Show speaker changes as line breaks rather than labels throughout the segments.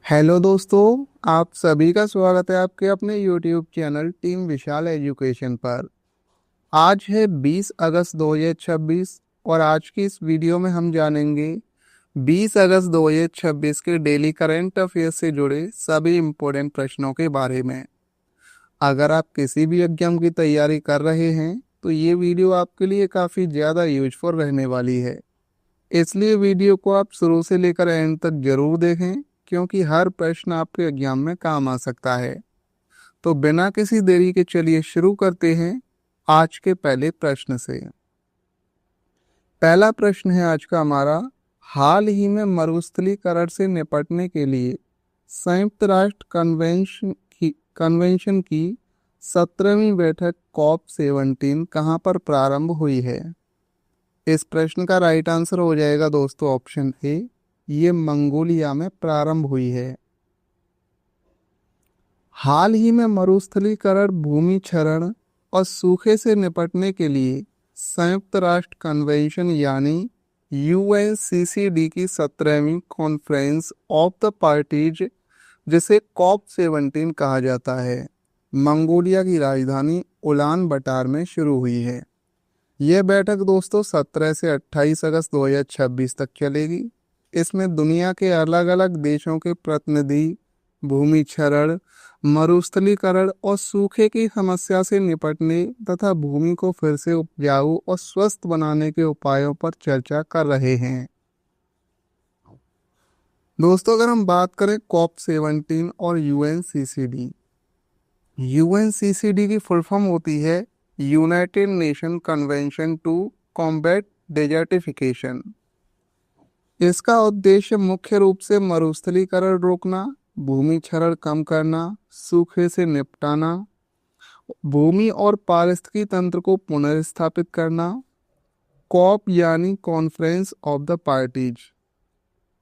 Hello दोस्तों, आप सभी का स्वागत है आपके अपने YouTube चैनल टीम विशाल एजुकेशन पर। आज है 20 अगस्त 2026 और आज की इस वीडियो में हम जानेंगे 20 अगस्त 2026 के डेली करंट अफेयर्स से जुड़े सभी इम्पोर्टेंट प्रश्नों के बारे में। अगर आप किसी भी एग्जाम की तैयारी कर रहे हैं तो ये वीडियो आपके लिए काफ़ी ज़्यादा यूजफुल रहने वाली है। इसलिए वीडियो को आप शुरू से लेकर एंड तक जरूर देखें, क्योंकि हर प्रश्न आपके एग्जाम में काम आ सकता है। तो बिना किसी देरी के चलिए शुरू करते हैं आज के पहले प्रश्न से। पहला प्रश्न है आज का हमारा, हाल ही में मरुस्थलीकरण से निपटने के लिए संयुक्त राष्ट्र कन्वेंशन की 17वीं बैठक COP17 कहाँ पर प्रारंभ हुई है? इस प्रश्न का राइट आंसर हो जाएगा दोस्तों ऑप्शन ए, ये मंगोलिया में प्रारंभ हुई है। हाल ही में मरुस्थलीकरण, भूमि क्षरण और सूखे से निपटने के लिए संयुक्त राष्ट्र कन्वेंशन यानी UNCCD की 17वीं कॉन्फ्रेंस ऑफ द पार्टीज, जिसे COP17 कहा जाता है, मंगोलिया की राजधानी उलान बटार में शुरू हुई है। यह बैठक दोस्तों 17 से 28 अगस्त 2026 तक चलेगी। इसमें दुनिया के अलग अलग देशों के प्रतिनिधि भूमि क्षरण, मरुस्थलीकरण और सूखे की समस्या से निपटने तथा भूमि को फिर से उपजाऊ और स्वस्थ बनाने के उपायों पर चर्चा कर रहे हैं। दोस्तों, अगर हम बात करें COP17 और यूएनसीसीडी की फुल फॉर्म होती है United Nation Convention to Combat Desertification. इसका उद्देश्य मुख्य रूप से मरुस्थलीकरण रोकना, भूमि क्षरण कम करना, सूखे से निपटाना, भूमि और पारिस्थितिकी तंत्र को पुनर्स्थापित करना। कॉप यानी कॉन्फ्रेंस ऑफ द पार्टीज,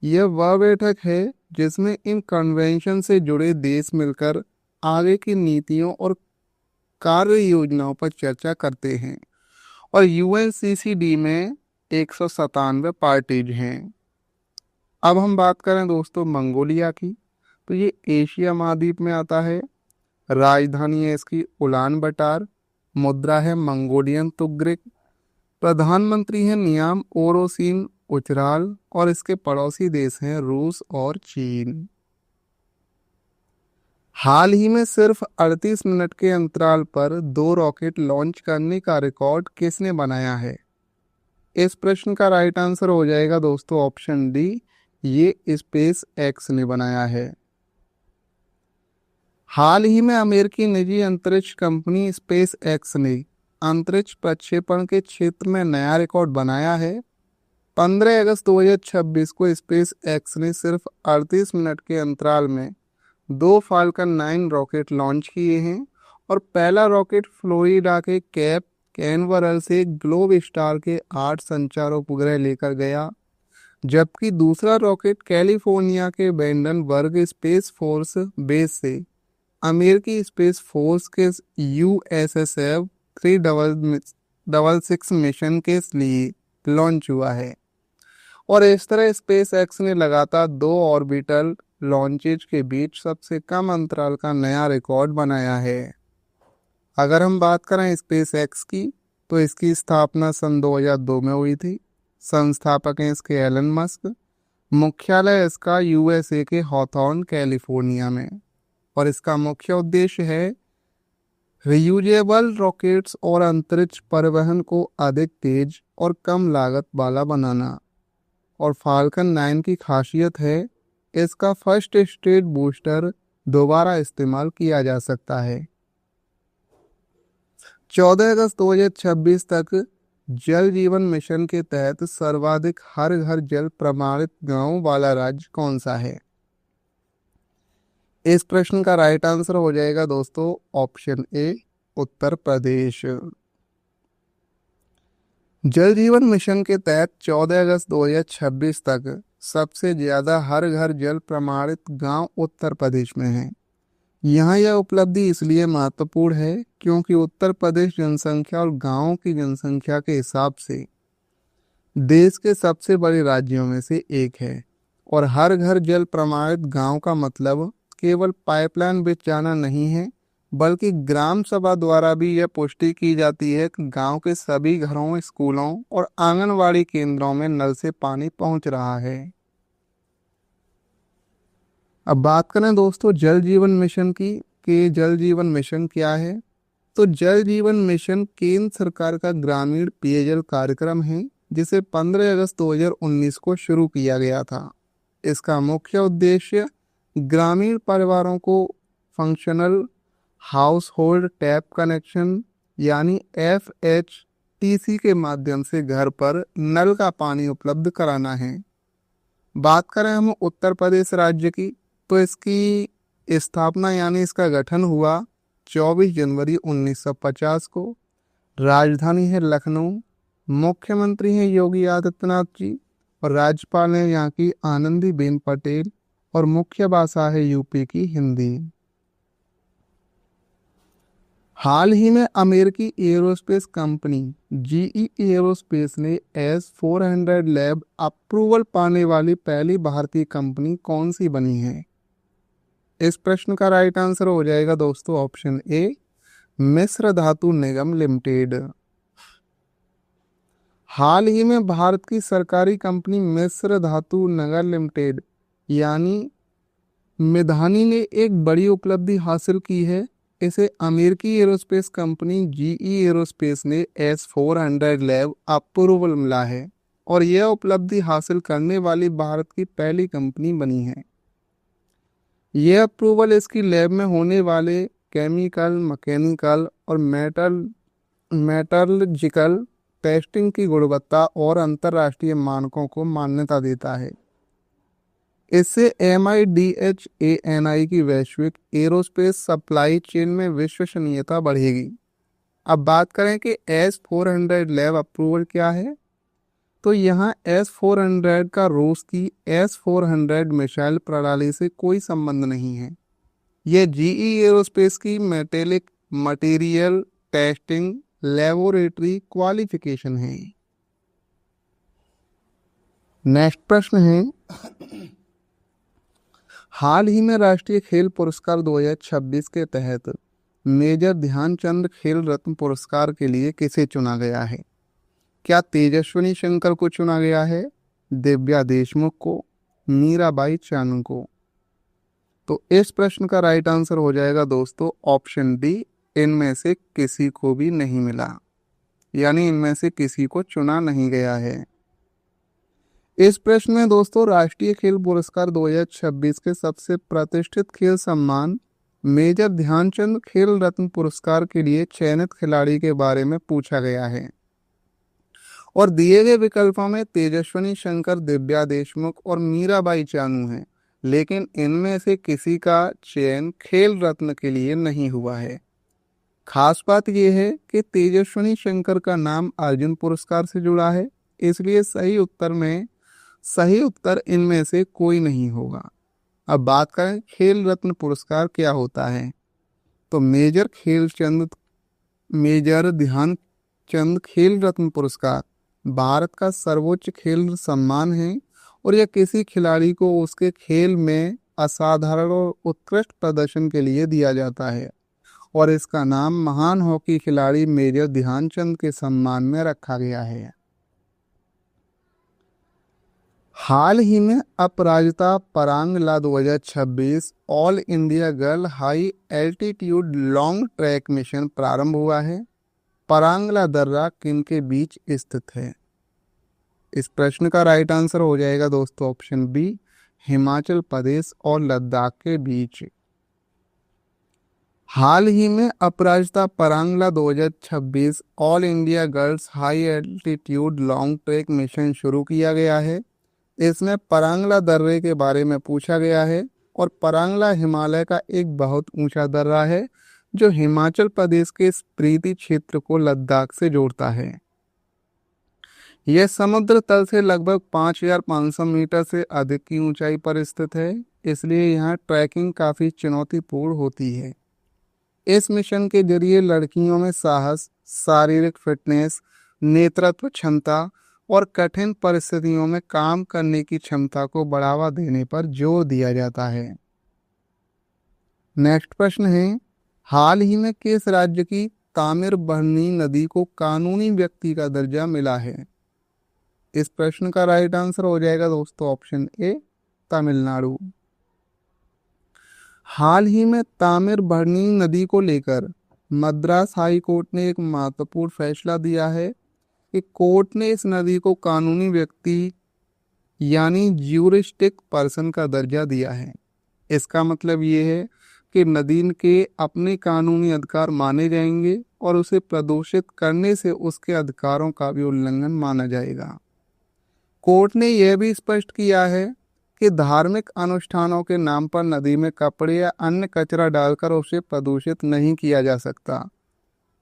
यह वह बैठक है जिसमें इन कन्वेंशन से जुड़े देश मिलकर आगे की नीतियों और कार्य योजनाओं पर चर्चा करते हैं। और यूएनसीसीडी में 197 पार्टीज हैं। अब हम बात करें दोस्तों मंगोलिया की, तो ये एशिया महाद्वीप में आता है। राजधानी है इसकी उलान बटार, मुद्रा है मंगोलियन तुग्रिक, प्रधानमंत्री है नियाम ओरोसिन उचराल और इसके पड़ोसी देश हैं रूस और चीन। हाल ही में सिर्फ 38 मिनट के अंतराल पर 2 रॉकेट लॉन्च करने का रिकॉर्ड किसने बनाया है? इस प्रश्न का राइट आंसर हो जाएगा दोस्तों ऑप्शन डी, ये स्पेस एक्स ने बनाया है। हाल ही में अमेरिकी निजी अंतरिक्ष कंपनी स्पेस एक्स ने अंतरिक्ष प्रक्षेपण के क्षेत्र में नया रिकॉर्ड बनाया है। 15 अगस्त 2026 को स्पेस एक्स ने सिर्फ 38 मिनट के अंतराल में 2 फाल्कन 9 रॉकेट लॉन्च किए हैं और पहला रॉकेट फ्लोरिडा के कैप कैनवरल से ग्लोब स्टार के 8 संचार उपग्रह लेकर गया, जबकि दूसरा रॉकेट कैलिफोर्निया के वेंडनबर्ग स्पेस फोर्स बेस से अमेरिकी स्पेस फोर्स के USSF 366 मिशन के लिए लॉन्च हुआ है। और इस तरह स्पेस एक्स ने लगातार 2 ऑर्बिटल लॉन्चेज के बीच सबसे कम अंतराल का नया रिकॉर्ड बनाया है। अगर हम बात करें स्पेस एक्स की, तो इसकी स्थापना सन 2002 में हुई थी। संस्थापक हैं इसके एलन मस्क। मुख्यालय इसका USA के हॉथॉर्न कैलिफोर्निया में। और इसका मुख्य उद्देश्य है रियूजेबल रॉकेट्स और अंतरिक्ष परिवहन को अधिक तेज और कम लागत वाला बनाना। और फाल्कन 9 की खासियत है इसका फर्स्ट स्टेज बूस्टर दोबारा इस्तेमाल किया जा सकता है। 14 अगस्त 2026 तक जल जीवन मिशन के तहत सर्वाधिक हर घर जल प्रमाणित गांव वाला राज्य कौन सा है? इस प्रश्न का राइट आंसर हो जाएगा दोस्तों ऑप्शन ए, उत्तर प्रदेश। जल जीवन मिशन के तहत 14 अगस्त 2026 तक सबसे ज्यादा हर घर जल प्रमाणित गांव उत्तर प्रदेश में है। यहाँ यह उपलब्धि इसलिए महत्वपूर्ण है क्योंकि उत्तर प्रदेश जनसंख्या और गांवों की जनसंख्या के हिसाब से देश के सबसे बड़े राज्यों में से एक है और हर घर जल प्रमाणित गांव का मतलब केवल पाइपलाइन बिछ जाना नहीं है, बल्कि ग्राम सभा द्वारा भी यह पुष्टि की जाती है कि गांव के सभी घरों, स्कूलों और आंगनवाड़ी केंद्रों में नल से पानी पहुंच रहा है। अब बात करें दोस्तों जल जीवन मिशन की, कि जल जीवन मिशन क्या है। तो जल जीवन मिशन केंद्र सरकार का ग्रामीण पेयजल कार्यक्रम है, जिसे 15 अगस्त 2019 को शुरू किया गया था। इसका मुख्य उद्देश्य ग्रामीण परिवारों को functional house hold tap connection यानी FHTC के माध्यम से घर पर नल का पानी उपलब्ध कराना है। बात करें हम उत्तर प्रदेश राज्य की, तो इसकी स्थापना यानी इसका गठन हुआ 24 जनवरी 1950 को। राजधानी है लखनऊ, मुख्यमंत्री हैं योगी आदित्यनाथ जी और राज्यपाल हैं यहाँ की आनंदीबेन पटेल और मुख्य भाषा है यूपी की हिंदी। हाल ही में अमेरिकी एयरोस्पेस कंपनी GE एयरोस्पेस ने S-400 लैब अप्रूवल पाने वाली पहली भारतीय कंपनी कौन सी बनी है। इस प्रश्न का राइट आंसर हो जाएगा दोस्तों ऑप्शन ए, मिस्र धातु निगम लिमिटेड। हाल ही में भारत की सरकारी कंपनी मिस्र धातु नगर लिमिटेड यानी मिधानी ने एक बड़ी उपलब्धि हासिल की है। इसे अमेरिकी एरोस्पेस कंपनी GE एरोस्पेस ने S-400 लैब अप्रूवल मिला है और यह उपलब्धि हासिल करने वाली भारत की पहली कंपनी बनी है। यह अप्रूवल इसकी लैब में होने वाले केमिकल, मैकेनिकल और मेटलर्जिकल टेस्टिंग की गुणवत्ता और अंतर्राष्ट्रीय मानकों को मान्यता देता है। इससे MIDHANI की वैश्विक एरोस्पेस सप्लाई चेन में विश्वसनीयता बढ़ेगी। अब बात करें कि S-400 लैब अप्रूवल क्या है, तो यहाँ S-400 का रूस की S-400 मिसाइल प्रणाली से कोई संबंध नहीं है। यह GE एरोस्पेस की metallic material testing laboratory qualification है। नेक्स्ट प्रश्न है, हाल ही में राष्ट्रीय खेल पुरस्कार 2026 के तहत मेजर ध्यानचंद खेल रत्न पुरस्कार के लिए किसे चुना गया है। क्या तेजस्विनी शंकर को चुना गया है, दिव्या देशमुख को, मीराबाई चानू को। तो इस प्रश्न का राइट आंसर हो जाएगा दोस्तों ऑप्शन डी, इनमें से किसी को भी नहीं मिला, यानी इनमें से किसी को चुना नहीं गया है। इस प्रश्न में दोस्तों राष्ट्रीय खेल पुरस्कार 2026 के सबसे प्रतिष्ठित खेल सम्मान मेजर ध्यानचंद खेल रत्न पुरस्कार के लिए चयनित खिलाड़ी के बारे में पूछा गया है और दिए गए विकल्पों में तेजस्विनी शंकर, दिव्या देशमुख और मीराबाई चानू हैं, लेकिन इनमें से किसी का चयन खेल रत्न के लिए नहीं हुआ है। खास बात यह है कि तेजस्विनी शंकर का नाम अर्जुन पुरस्कार से जुड़ा है, इसलिए सही उत्तर इनमें से कोई नहीं होगा। अब बात करें खेल रत्न पुरस्कार क्या होता है, तो मेजर ध्यानचंद खेल रत्न पुरस्कार भारत का सर्वोच्च खेल सम्मान है और यह किसी खिलाड़ी को उसके खेल में असाधारण और उत्कृष्ट प्रदर्शन के लिए दिया जाता है और इसका नाम महान हॉकी खिलाड़ी मेजर ध्यानचंद के सम्मान में रखा गया है। हाल ही में अपराजिता परांगला 2026 all India girl high altitude long track mission प्रारंभ हुआ है। परांगला दर्रा किन के बीच स्थित है। इस प्रश्न का राइट आंसर हो जाएगा दोस्तों ऑप्शन बी, हिमाचल प्रदेश और लद्दाख के बीच। हाल ही में अपराजिता परांगला 2026 all India girls high altitude long track mission शुरू किया गया है। इसमें परांगला दर्रे के बारे में पूछा गया है और परांगला हिमालय का एक बहुत ऊंचा दर्रा है जो हिमाचल प्रदेश के स्पीति क्षेत्र को लद्दाख से जोड़ता है। यह समुद्र तल से लगभग 5,500 मीटर से अधिक की ऊंचाई पर स्थित है, इसलिए यहाँ ट्रैकिंग काफी चुनौतीपूर्ण होती है। इस मिशन के जरिए लड़कियों में साहस, शारीरिक फिटनेस, नेतृत्व क्षमता और कठिन परिस्थितियों में काम करने की क्षमता को बढ़ावा देने पर जोर दिया जाता है। नेक्स्ट प्रश्न है, हाल ही में किस राज्य की तामिरबरनी नदी को कानूनी व्यक्ति का दर्जा मिला है? इस प्रश्न का राइट आंसर हो जाएगा दोस्तों ऑप्शन ए, तमिलनाडु। हाल ही में तामिरबरनी नदी को लेकर मद्रास हाई कोर्ट ने एक महत्वपूर्ण फैसला दिया है कि कोर्ट ने इस नदी को कानूनी व्यक्ति यानी ज्यूरिस्टिक पर्सन का दर्जा दिया है। इसका मतलब ये है कि नदी के अपने कानूनी अधिकार माने जाएंगे और उसे प्रदूषित करने से उसके अधिकारों का भी उल्लंघन माना जाएगा। कोर्ट ने यह भी स्पष्ट किया है कि धार्मिक अनुष्ठानों के नाम पर नदी में कपड़े या अन्य कचरा डालकर उसे प्रदूषित नहीं किया जा सकता।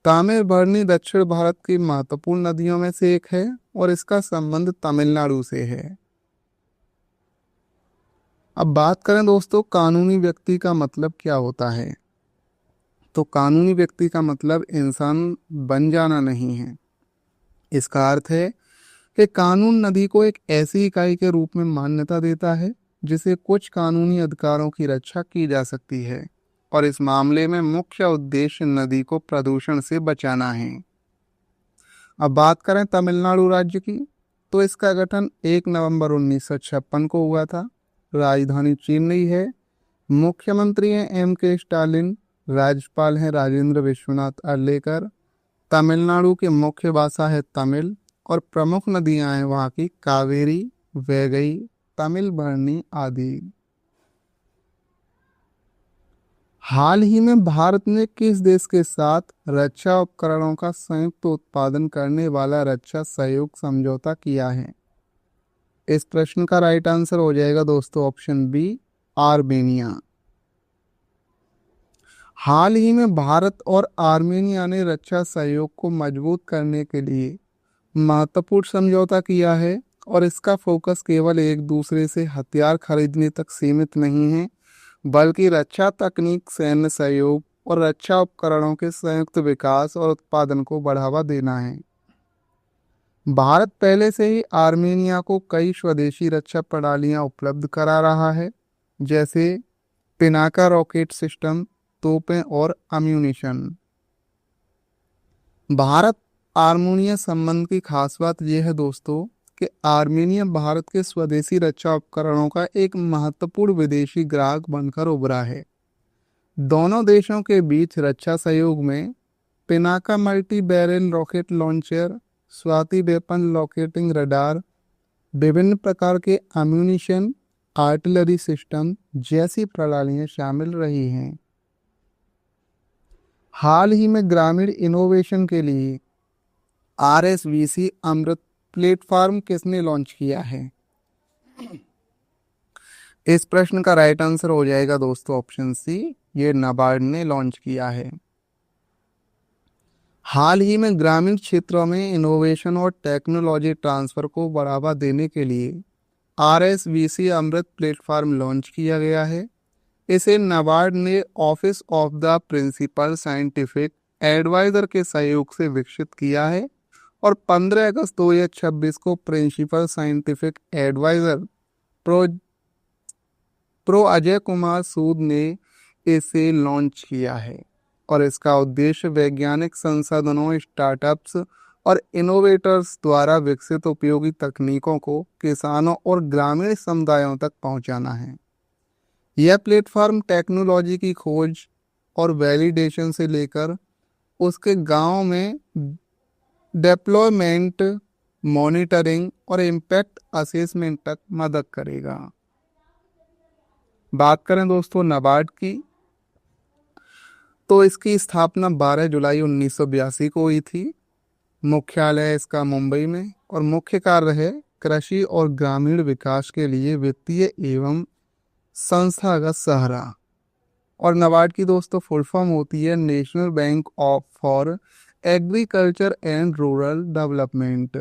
तामिरबरनी दक्षिण भारत की महत्वपूर्ण नदियों में से एक है और इसका संबंध तमिलनाडु से है। अब बात करें दोस्तों कानूनी व्यक्ति का मतलब क्या होता है, तो कानूनी व्यक्ति का मतलब इंसान बन जाना नहीं है। इसका अर्थ है कि कानून नदी को एक ऐसी इकाई के रूप में मान्यता देता है जिसे कुछ कानूनी अधिकारों की रक्षा की जा सकती है और इस मामले में मुख्य उद्देश्य नदी को प्रदूषण से बचाना है। अब बात करें तमिलनाडु राज्य की, तो इसका गठन 1 नवंबर 1956 को हुआ था। राजधानी चेन्नई है। मुख्यमंत्री हैं M.K. स्टालिन। राज्यपाल हैं राजेंद्र विश्वनाथ अर्लेकर। तमिलनाडु की मुख्य भाषा है तमिल और प्रमुख नदियां हैं वहाँ की कावेरी, वैगई, तमिलबरनी आदि। हाल ही में भारत ने किस देश के साथ रक्षा उपकरणों का संयुक्त उत्पादन करने वाला रक्षा सहयोग समझौता किया है? इस प्रश्न का राइट आंसर हो जाएगा दोस्तों ऑप्शन बी, आर्मेनिया। हाल ही में भारत और आर्मेनिया ने रक्षा सहयोग को मजबूत करने के लिए महत्वपूर्ण समझौता किया है और इसका फोकस केवल एक दूसरे से हथियार खरीदने तक सीमित नहीं है, बल्कि रक्षा तकनीक, सैन्य सहयोग और रक्षा उपकरणों के संयुक्त विकास और उत्पादन को बढ़ावा देना है। भारत पहले से ही आर्मेनिया को कई स्वदेशी रक्षा प्रणालियां उपलब्ध करा रहा है, जैसे पिनाका रॉकेट सिस्टम, तोपें और अम्यूनिशन। भारत आर्मेनिया संबंध की खास बात यह है दोस्तों कि आर्मेनिया भारत के स्वदेशी रक्षा उपकरणों का एक महत्वपूर्ण विदेशी ग्राहक बनकर उभरा है। दोनों देशों के बीच रक्षा सहयोग में Pinaka multi barrel rocket launcher, Swati weapon locating radar, विभिन्न प्रकार के अम्यूनिशन, आर्टिलरी सिस्टम जैसी प्रणालियां शामिल रही हैं। हाल ही में ग्रामीण इनोवेशन के लिए RSVC अमृत प्लेटफॉर्म किसने लॉन्च किया है? इस प्रश्न का राइट आंसर हो जाएगा दोस्तों ऑप्शन सी, ये नाबार्ड ने लॉन्च किया है। हाल ही में ग्रामीण क्षेत्रों में इनोवेशन और टेक्नोलॉजी ट्रांसफर को बढ़ावा देने के लिए RSVC अमृत प्लेटफॉर्म लॉन्च किया गया है। इसे नाबार्ड ने office of the principal scientific adviser के सहयोग से विकसित किया है और 15 अगस्त 2026 को principal scientific adviser pro Ajay Kumar Sood ने इसे लॉन्च किया है और इसका उद्देश्य वैज्ञानिक संसाधनों, स्टार्टअप्स और इनोवेटर्स द्वारा विकसित उपयोगी तकनीकों को किसानों और ग्रामीण समुदायों तक पहुंचाना है। यह प्लेटफॉर्म टेक्नोलॉजी की खोज और वैलिडेशन से लेकर उसके गांव में डेप्लॉयमेंट, मॉनिटरिंग और इम्पैक्ट असेसमेंट तक मदद करेगा। बात करें दोस्तों नाबार्ड की, तो इसकी स्थापना 12 जुलाई 1982 को हुई थी। मुख्यालय इसका मुंबई में और मुख्य कार्य है कृषि और ग्रामीण विकास के लिए वित्तीय एवं संस्थागत सहारा। और नाबार्ड की दोस्तों फुल फॉर्म होती है national bank of for agriculture and rural development.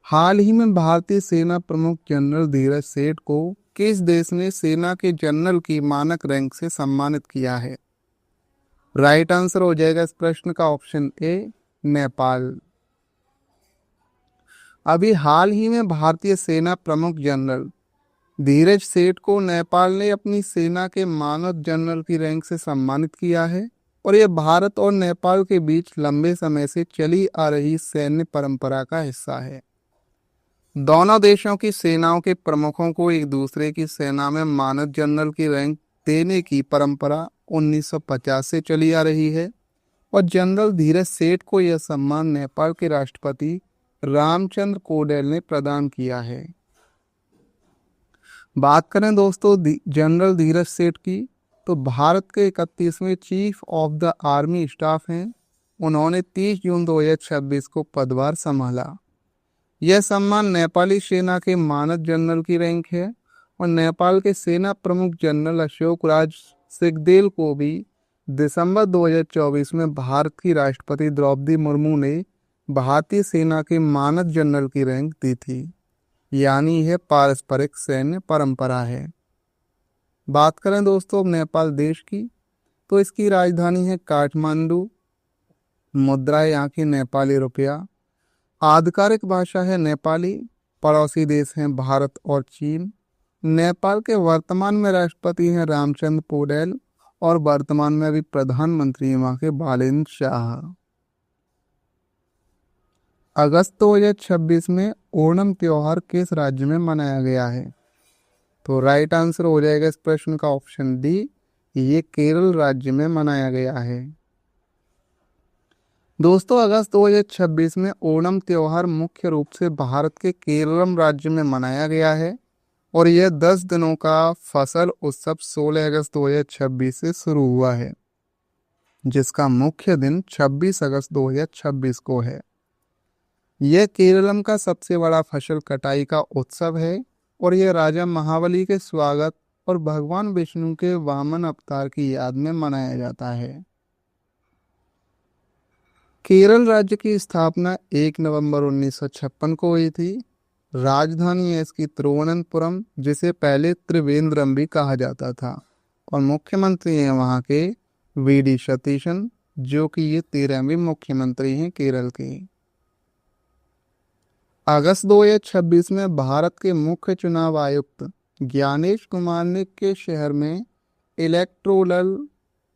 हाल ही में भारतीय सेना प्रमुख जनरल धीरज सेठ को किस देश ने सेना के जनरल की मानक रैंक से सम्मानित किया है? राइट आंसर हो जाएगा इस प्रश्न का ऑप्शन ए, नेपाल। अभी हाल ही में भारतीय सेना प्रमुख जनरल धीरज सेठ को नेपाल ने अपनी सेना के मानद जनरल की रैंक से सम्मानित किया है और यह भारत और नेपाल के बीच लंबे समय से चली आ रही सैन्य परंपरा का हिस्सा है। दोनों देशों की सेनाओं के प्रमुखों को एक दूसरे की सेना में मानद जनरल की रैंक देने की परंपरा 1950 से चली आ रही है और जनरल धीरज सेठ को यह सम्मान नेपाल के राष्ट्रपति रामचंद्र पौडेल ने प्रदान किया है। बात करें दोस्तों जनरल धीरज सेठ की, तो भारत के 31वें chief of the army staff हैं। उन्होंने 30 जून 2026 को पदभार संभाला। यह सम्मान नेपाली सेना के मानद जनरल की रैंक है और नेपाल के सेना प्रमुख जनरल अशोक राज सिंहदेल को भी दिसंबर 2024 में भारत की राष्ट्रपति द्रौपदी मुर्मू ने भारतीय सेना के मानद जनरल की रैंक दी थी। यानी यह पारस्परिक सैन्य परंपरा है। बात करें दोस्तों नेपाल देश की, तो इसकी राजधानी है काठमांडू। मुद्रा यहाँ की नेपाली रुपया। आधिकारिक भाषा है नेपाली। पड़ोसी देश हैं भारत और चीन। नेपाल के वर्तमान में राष्ट्रपति हैं रामचंद्र पौडेल और वर्तमान में अभी प्रधानमंत्री वहां के बालेन्द्र शाह। अगस्त 2026 में ओणम त्योहार किस राज्य में मनाया गया है? तो राइट आंसर हो जाएगा इस प्रश्न का ऑप्शन डी, ये केरल राज्य में मनाया गया है। दोस्तों अगस्त 2026 में ओणम त्योहार मुख्य रूप से भारत के केरल राज्य में मनाया गया है और यह 10 दिनों का फसल उत्सव 16 अगस्त 2026 से शुरू हुआ है, जिसका मुख्य दिन 26 अगस्त 2026 को है। यह केरलम का सबसे बड़ा फसल कटाई का उत्सव है और यह राजा महाबली के स्वागत और भगवान विष्णु के वामन अवतार की याद में मनाया जाता है। केरल राज्य की स्थापना 1 नवंबर 1956 को हुई थी। राजधानी है इसकी तिरुवनंतपुरम, जिसे पहले त्रिवेंद्रम भी कहा जाता था, और मुख्यमंत्री हैं वहाँ के वी.डी. सतीशन, जो कि ये 13वें मुख्यमंत्री हैं केरल के। अगस्त 2026 में भारत के मुख्य चुनाव आयुक्त ज्ञानेश कुमार ने के शहर में इलेक्टोरल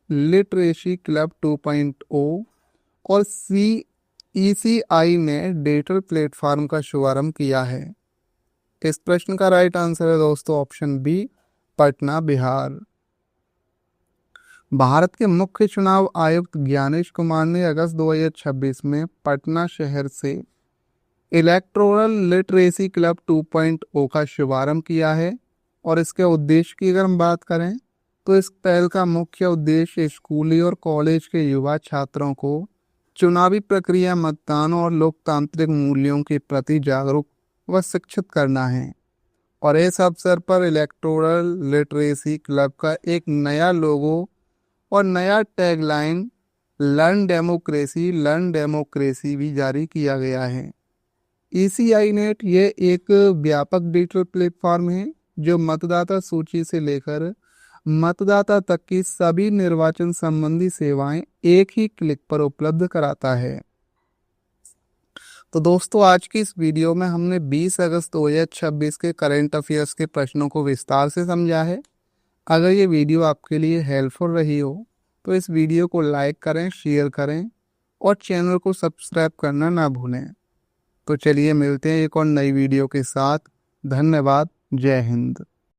लिटरेसी क्लब 2.0 और ECI ने डिजिटल प्लेटफॉर्म का शुभारंभ किया है। इस प्रश्न का राइट आंसर है दोस्तों ऑप्शन बी, पटना बिहार। भारत के मुख्य चुनाव आयुक्त ज्ञानेश कुमार ने अगस्त 2026 में पटना शहर से इलेक्टोरल लिटरेसी क्लब 2.0 का शुभारंभ किया है और इसके उद्देश्य की अगर हम बात करें तो इस पहल का मुख्य उद्देश्य स्कूली और कॉलेज के युवा छात्रों को चुनावी प्रक्रिया, मतदान और लोकतांत्रिक मूल्यों के प्रति जागरूक व शिक्षित करना है। और इस अवसर पर इलेक्टोरल लिटरेसी क्लब का एक नया लोगो और नया टैगलाइन लर्न डेमोक्रेसी भी जारी किया गया है। ECI नेट ये एक व्यापक डिजिटल प्लेटफॉर्म है जो मतदाता सूची से लेकर मतदाता तक की सभी निर्वाचन संबंधी सेवाएं एक ही क्लिक पर उपलब्ध कराता है। तो दोस्तों आज की इस वीडियो में हमने 20 अगस्त 2026 के करंट अफेयर्स के प्रश्नों को विस्तार से समझा है। अगर ये वीडियो आपके लिए हेल्पफुल रही हो तो इस वीडियो को लाइक करें, शेयर करें और चैनल को सब्सक्राइब करना ना भूलें। तो चलिए मिलते हैं एक और नई वीडियो के साथ। धन्यवाद। जय हिंद।